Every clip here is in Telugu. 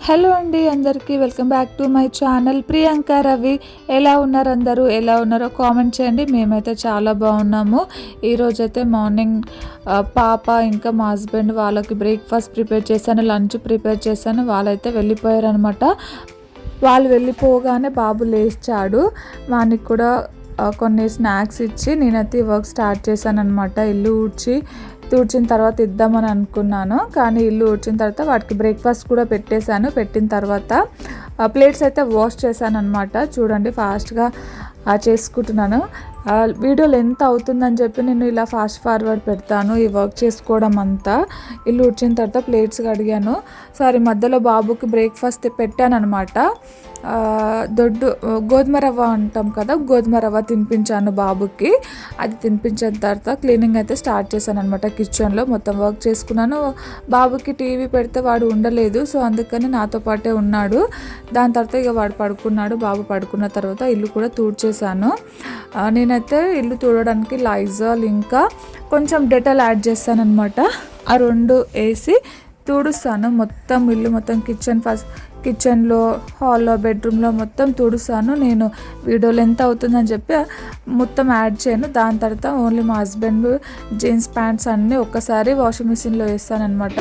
హలో అండి, అందరికీ welcome back to my channel Priyanka Ravi. ఎలా ఉన్నారు అందరూ? ఎలా ఉన్నారో కామెంట్ చేయండి. మేమైతే చాలా బాగున్నాము. ఈరోజైతే మార్నింగ్ పాప ఇంకా మా హస్బెండ్ వాళ్ళకి బ్రేక్ఫాస్ట్ ప్రిపేర్ చేశాను, లంచ్ ప్రిపేర్ చేశాను. వాళ్ళైతే వెళ్ళిపోయారు అనమాట. వాళ్ళు వెళ్ళిపోగానే బాబు లేచాడు. వానికి కూడా కొన్ని స్నాక్స్ ఇచ్చి నేనైతే వర్క్ స్టార్ట్ చేశాను అనమాట. ఇల్లు ఊడ్చిన తర్వాత ఇద్దామని అనుకున్నాను, కానీ ఇల్లు ఊడ్చిన తర్వాత వాటికి బ్రేక్ఫాస్ట్ కూడా పెట్టిన తర్వాత ప్లేట్స్ అయితే వాష్ చేశాను అనమాట. చూడండి, ఫాస్ట్గా చేసుకుంటున్నాను. వీడియోలు ఎంత అవుతుందని చెప్పి నేను ఇలా ఫాస్ట్ ఫార్వర్డ్ పెడతాను. ఈ వర్క్ చేసుకోవడం అంతా ఇల్లు ఊడ్చిన తర్వాత ప్లేట్స్ కడిగాను. మధ్యలో బాబుకి బ్రేక్ఫాస్ట్ పెట్టాను అనమాట. గోధుమ రవ్వ అంటాం కదా, గోధుమ రవ్వ తినిపించాను బాబుకి. అది తినిపించిన తర్వాత క్లీనింగ్ అయితే స్టార్ట్ చేశాను అనమాట. కిచెన్లో మొత్తం వర్క్ చేసుకున్నాను. బాబుకి టీవీ పెడితే వాడు ఉండలేదు, సో అందుకని నాతో పాటే ఉన్నాడు. దాని తర్వాత ఇక వాడు పడుకున్నాడు. బాబు పడుకున్న తర్వాత ఇల్లు కూడా తూడ్చేశాను. నేనైతే ఇల్లు తూడడానికి లైజాల్ ఇంకా కొంచెం డెటాల్ యాడ్ చేస్తాను అనమాట. ఆ రెండు వేసి తుడుస్తాను. మొత్తం ఇల్లు మొత్తం కిచెన్లో, హాల్లో, బెడ్రూమ్లో మొత్తం తుడుస్తాను. నేను వీడియోలు ఎంత అవుతుందని చెప్పి మొత్తం యాడ్ చేయను. దాని తర్వాత ఓన్లీ మా హస్బెండ్ జీన్స్ ప్యాంట్స్ అన్నీ ఒక్కసారి వాషింగ్ మిషన్లో వేస్తాను అనమాట.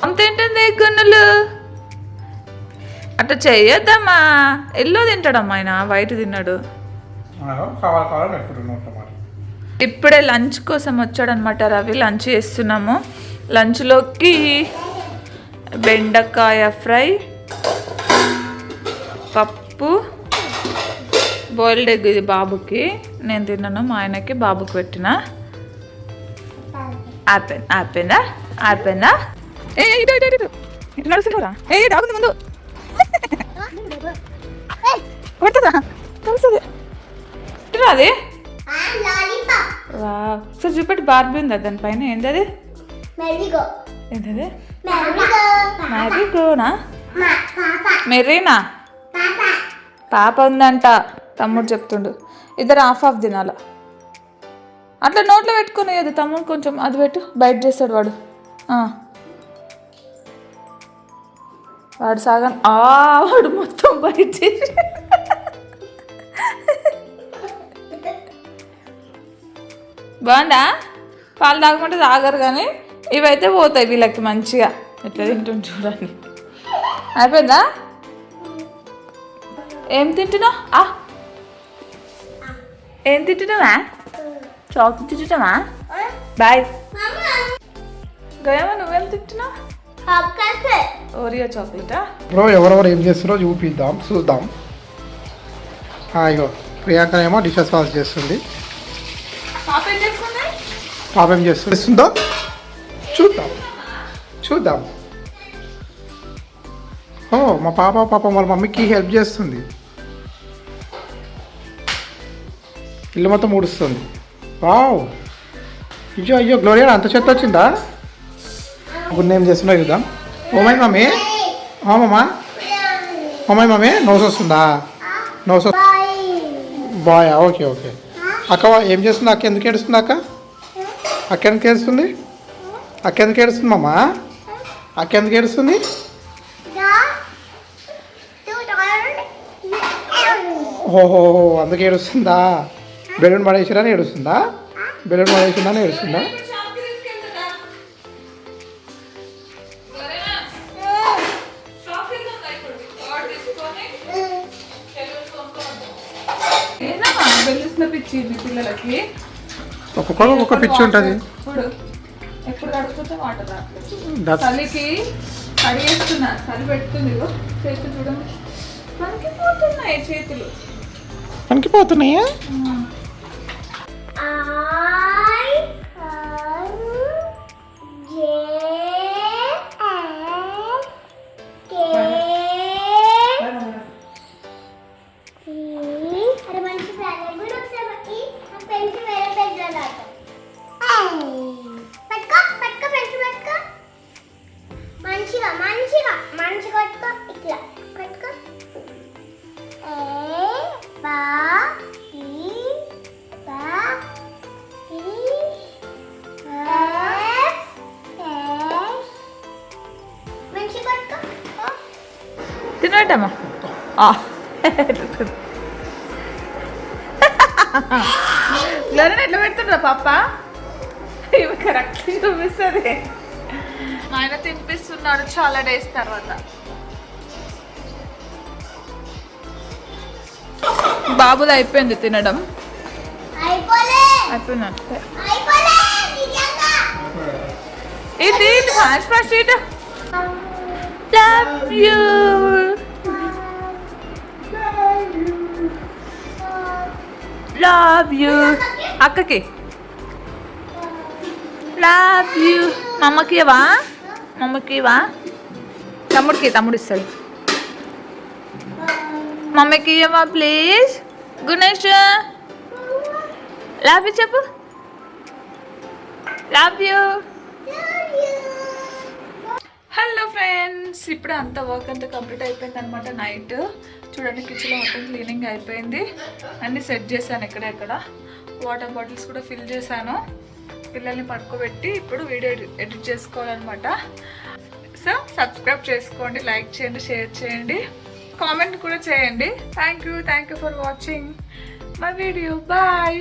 అంతేంటండి గున్నులు అట్లా చెయ్యొద్దమ్మా. ఎల్లో తింటాడమ్మా, ఆయన వైట్ తిన్నాడు. ఇప్పుడే లంచ్ కోసం వచ్చాడనమాట రవి. లంచ్ చేస్తున్నాము. లంచ్లోకి బెండకాయ ఫ్రై, పప్పు, బాయిల్డ్ ఎగ్. ఇది బాబుకి, నేను తిన్నాను. మా ఆయనకి, బాబుకి పెట్టిన. ఆపేందా ఏ ఇటు ఇటు ఇటు ఇటు నడుస్తున్నారా? ఏ దాగుంది ముందు కొడుతుందా? తెలుస్తుంది అది. సో చూపెట్టి బార్బీ ఉందా దానిపైన? ఏంటది? ఏంటది? మ్యారీగోనా? మెరీనా? పాప ఉందంట, తమ్ముడు చెప్తుండు. ఇద్దరు హాఫ్ తినాల. అట్లా నోట్లో పెట్టుకుని అది తమ్ముడు కొంచెం అది పెట్టు, బయట చేస్తాడు వాడు. వాడు సాగం వాడు మొత్తం బయట చేసి బాగుందా? పాలు తాగమంటే తాగరు, కానీ ఇవైతే పోతాయి వీళ్ళకి మంచిగా. ఎట్లా తింటుంది చూడండి. అయిపోయిందా? ఏం తింటున్నావు? ఏం తింటున్నావా? చాక్లెట్ తింటున్నావా? బాయ్. గయమా, నువ్వేం తింటున్నావు? ఓరియో చాక్లెటా? బ్రో, ఎవరెవరు ఏం చేస్తున్నారో చూద్దాం. ఇగో ప్రియాంక ఏమో డిషెస్ వాష్ చేస్తుంది. పాప ఏం చేస్తుందో చూద్దాం. మా పాప వాళ్ళ మమ్మీకి హెల్ప్ చేస్తుంది. ఇల్లు మొత్తం ఊడుస్తుంది. వావ్, అయ్యో గ్లోరియా, అంత చెత్త వచ్చిందా? ఇప్పుడు ఏం చేస్తున్నా చూద్దాం. ఓమై మమ్మీ, మమ్మీ నోస్ వస్తుందా? Nose boy. ఓకే. అక్క ఏం చేస్తుంది? అక్క ఎందుకు ఏడుస్తుంది? అక్క ఎందుకు ఏడుస్తుంది? మామ? అక్క ఎందుకు ఏడుస్తుంది? ఓహో, అందుకే ఏడుస్తుందా? బెలూన్ పడేసిరని ఏడుస్తుందా? ఏడుస్తుందా? పిల్లలకి ఒక్కొక్క పిచ్చి ఉంటుంది. ఎప్పుడు కడుపుతుంటే వాటర్ రావట్లేదు. చలికి కడిగేస్తున్నా, చలి పెడుతుంది. చేతులు చూడండి, చేతులు పనికిపోతున్నాయా? మంచిగా కొట్టుకో ఇట్లా కొట్టుకో ఏ బా ఈ బా ఈ మంచిగా కొట్టుకో తినటమ్మా ఎట్లా పెడుతుండ్రా పాప ఇవి కరెక్ట్ చూపిస్తుంది. మా ఆయన తినిపిస్తున్నాడు చాలా డేస్ తర్వాత. బాబుది అయిపోయింది తినడం, అయిపోయిందంటే ఇది ఫాస్ట్ ఫాస్ట్ ఇటు. లవ్ యూ లవ్ యూ అక్కకి లవ్ యూ. మమ్మకి ఇవా, మమ్మకి ఇవా, తమ్ముడు ఇస్తాడు. మమ్మకి ఇవ్వమా ప్లీజ్. గుణేష్ లవ్ యూ చెప్పు. Love you. హలో ఫ్రెండ్స్, ఇప్పుడు అంత వర్క్ అంతా కంప్లీట్ అయిపోయింది అనమాట. నైట్ చూడండి కిచెన్లో మొత్తం క్లీనింగ్ అయిపోయింది. అన్నీ సెట్ చేశాను, ఎక్కడెక్కడ వాటర్ బాటిల్స్ కూడా ఫిల్ చేశాను. పిల్లల్ని పడుకోబెట్టి ఇప్పుడు వీడియో ఎడిట్ చేసుకోవాలన్నమాట. సో సబ్స్క్రైబ్ చేసుకోండి, లైక్ చేయండి, షేర్ చేయండి, కామెంట్ కూడా చేయండి. Thank you for watching my video. Bye.